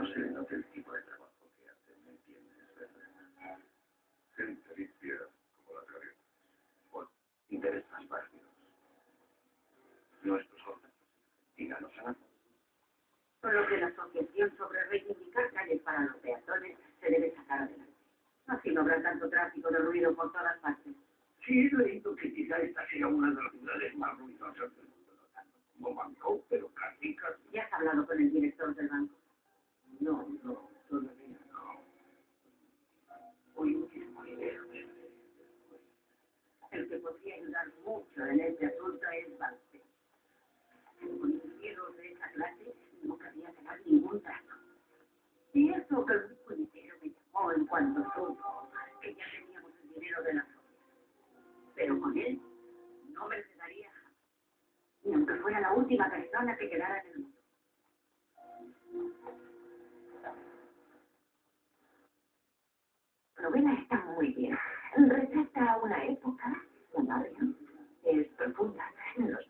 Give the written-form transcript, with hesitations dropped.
no se le note el tipo de trabajo que hace, ¿me entiendes, verdad? Gente limpia como las gaviotas. Por intereses válidos. Nuestros órganos. Díganos a Por lo que la asociación sobre reivindicar calles para los peatones se debe sacar adelante. Así no habrá tanto tráfico de ruido por todas partes. Sí, he leído que quizá esta sea una de las ciudades más ruidosas del mundo, no tanto como Bangkok, pero casi casi. ¿Ya has hablado con el director del banco? No, todavía no. Hoy último idea El que podría ayudar mucho en este asunto es Banque. Con un cielo de esa clase no cabía ganar ningún trato. Y eso que el grupo entero me llamó en cuanto supo que ya teníamos el dinero de la familia. Pero con él no me quedaría jamás, ni aunque fuera la última persona que quedara en el mundo. La novela está muy bien. Retrata una época, un barrio, es profunda. Los